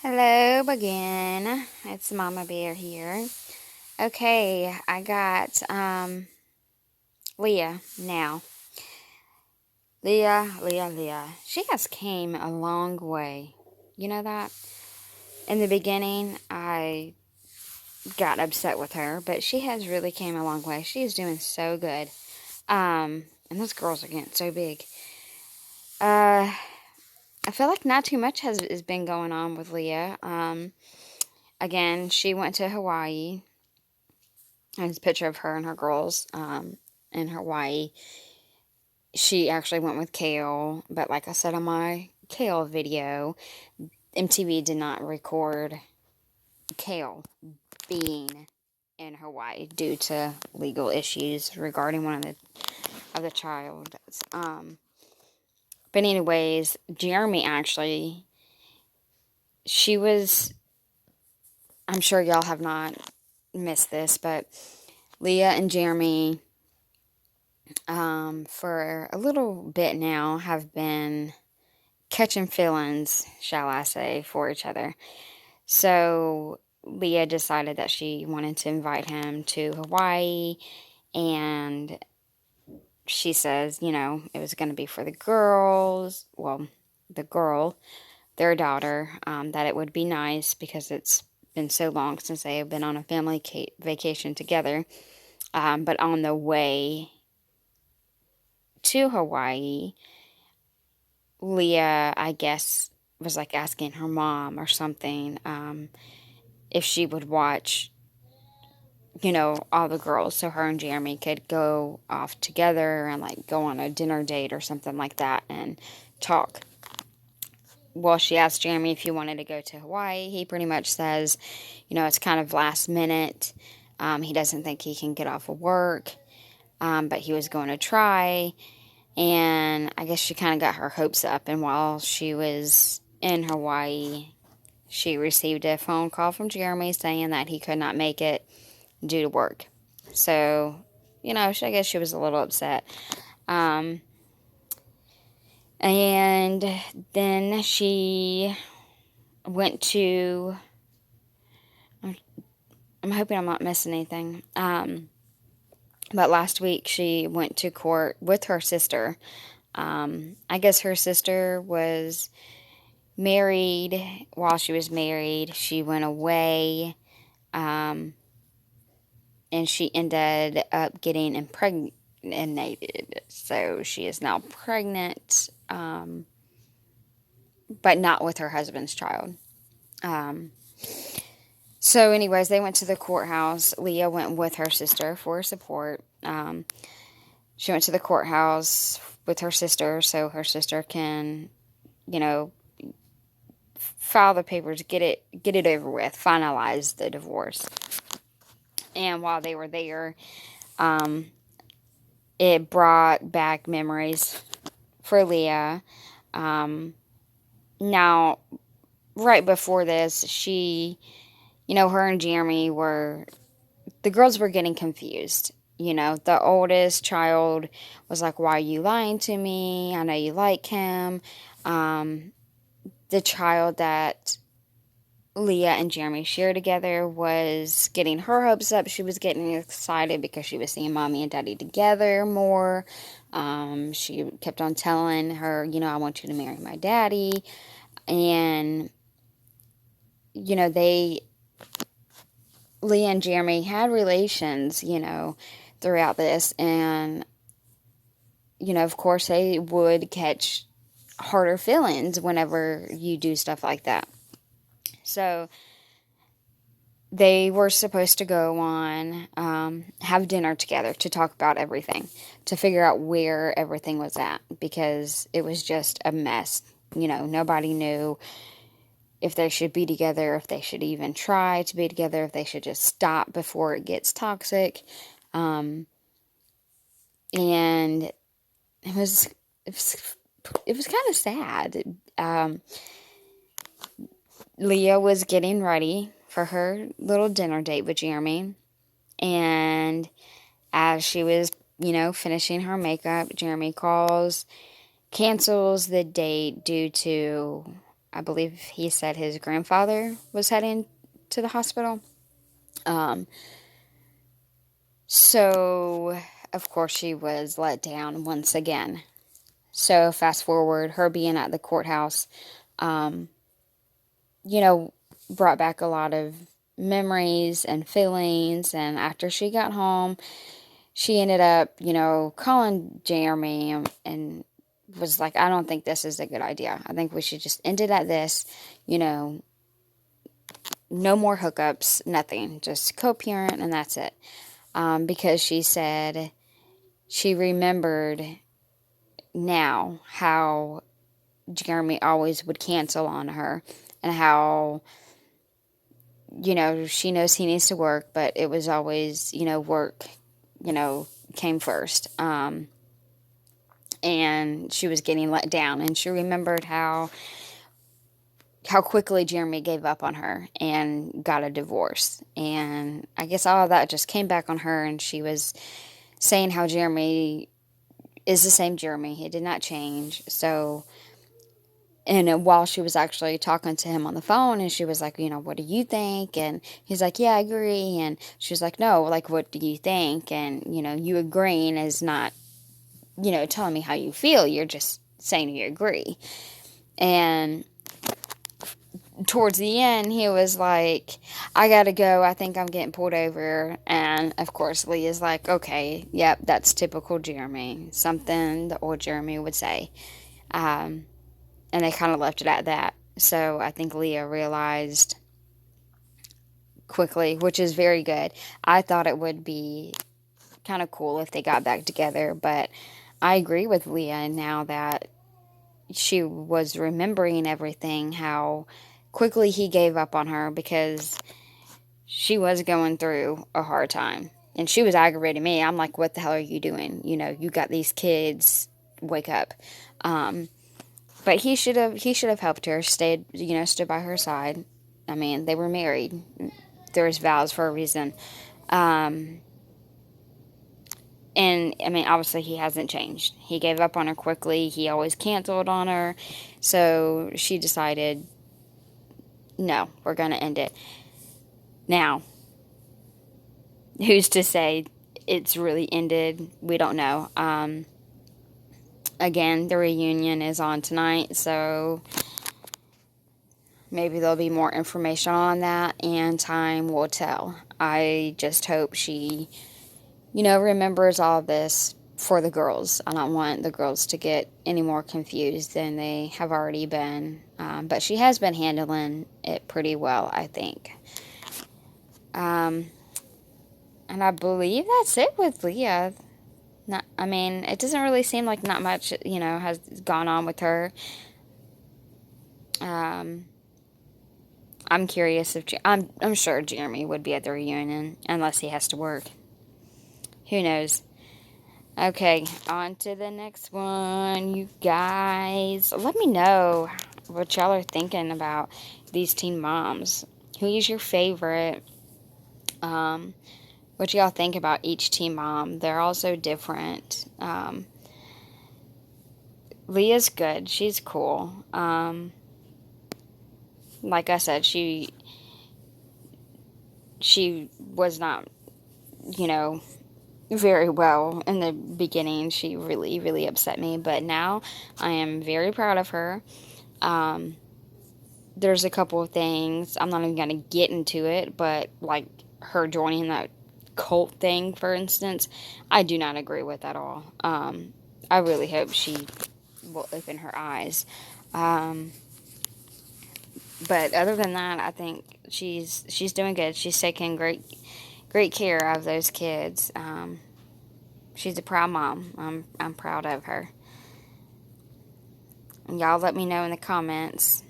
Hello again. It's Mama Bear here. Okay, I got Leah now. Leah. She has came a long way. You know that? In the beginning, I got upset with her, but she has really came a long way. She is doing so good. And those girls are getting so big. Uh, I feel like not too much has been going on with Leah. Again, she went to Hawaii. There's a picture of her and her girls in Hawaii. She actually went with Kale, but like I said on my Kale video, MTV did not record Kale being in Hawaii due to legal issues regarding one of the child. But anyways, Jeremy actually, she was. I'm sure y'all have not missed this, but Leah and Jeremy for a little bit now, have been catching feelings, shall I say, for each other. So Leah decided that she wanted to invite him to Hawaii, and she says, it was going to be for the girls, well, the girl, their daughter, that it would be nice because it's been so long since they have been on a family vacation together. But on the way to Hawaii, Leah, I guess, was like asking her mom or something if she would watch, all the girls so her and Jeremy could go off together and like go on a dinner date or something like that and talk. Well, she asked Jeremy if he wanted to go to Hawaii. He pretty much says, it's kind of last minute. He doesn't think he can get off of work, but he was going to try. And I guess she kind of got her hopes up. And while she was in Hawaii, she received a phone call from Jeremy saying that he could not make it due to work. So, I guess she was a little upset. And then she went to. I'm hoping I'm not missing anything. But last week she went to court with her sister. I guess her sister was married. While she was married, she went away, and she ended up getting impregnated. So she is now pregnant, but not with her husband's child. So anyways, they went to the courthouse. Leah went with her sister for support. She went to the courthouse with her sister so her sister can, file the papers, get it over with, finalize the divorce. And while they were there, it brought back memories for Leah. Now, right before this, her and Jeremy the girls were getting confused. The oldest child was like, "Why are you lying to me? I know you like him." The child that Leah and Jeremy shared together was getting her hopes up. She was getting excited because she was seeing mommy and daddy together more. She kept on telling her, I want you to marry my daddy. And, Leah and Jeremy had relations, throughout this. And, of course, they would catch harder feelings whenever you do stuff like that. So they were supposed to go on, have dinner together to talk about everything, to figure out where everything was at, because it was just a mess. Nobody knew if they should be together, if they should even try to be together, if they should just stop before it gets toxic. And it was kind of sad. Leah was getting ready for her little dinner date with Jeremy, and as she was, finishing her makeup, Jeremy cancels the date due to I believe he said his grandfather was heading to the hospital. Um, so, of course, she was let down once again. So, fast forward, her being at the courthouse, um, you know, brought back a lot of memories and feelings. And after she got home, she ended up, calling Jeremy and was like, I don't think this is a good idea. I think we should just end it at this, you know, no more hookups, nothing, just co-parent, and that's it. Because she said she remembered now how Jeremy always would cancel on her and how, she knows he needs to work, but it was always, work, came first. And she was getting let down, and she remembered how quickly Jeremy gave up on her and got a divorce. And I guess all of that just came back on her, and she was saying how Jeremy is the same Jeremy. He did not change. So, and while she was actually talking to him on the phone, and she was like, what do you think? And he's like, yeah, I agree. And she was like, no, like, what do you think? And, you agreeing is not, telling me how you feel. You're just saying you agree. And towards the end, he was like, I gotta go. I think I'm getting pulled over. And of course, Leah's like, okay, yep, that's typical Jeremy. Something the old Jeremy would say. And they kind of left it at that. So I think Leah realized quickly, which is very good. I thought it would be kind of cool if they got back together, but I agree with Leah now that she was remembering everything, how quickly he gave up on her because she was going through a hard time. And she was aggravating me. I'm like, what the hell are you doing? You got these kids. Wake up. But he should have helped her, stood by her side. I mean, they were married. There was vows for a reason. And, I mean, obviously he hasn't changed. He gave up on her quickly. He always canceled on her. So she decided, no, we're going to end it. Now, who's to say it's really ended? We don't know. Again, the reunion is on tonight, so maybe there'll be more information on that, and time will tell. I just hope she, remembers all of this for the girls. I don't want the girls to get any more confused than they have already been. But she has been handling it pretty well, I think. And I believe that's it with Leah. It doesn't really seem like not much, has gone on with her. I'm curious if I'm sure Jeremy would be at the reunion unless he has to work. Who knows? Okay, on to the next one, you guys. Let me know what y'all are thinking about these teen moms. Who is your favorite? What y'all think about each teen mom? They're all so different. Leah's good. She's cool. Like I said, she was not, very well in the beginning. She really, really upset me. But now I am very proud of her. There's a couple of things. I'm not even going to get into it, but like her joining that cult thing, for instance, I do not agree with at all. I really hope she will open her eyes. But other than that, I think she's doing good. She's taking great care of those kids. She's a proud mom. I'm proud of her. And y'all let me know in the comments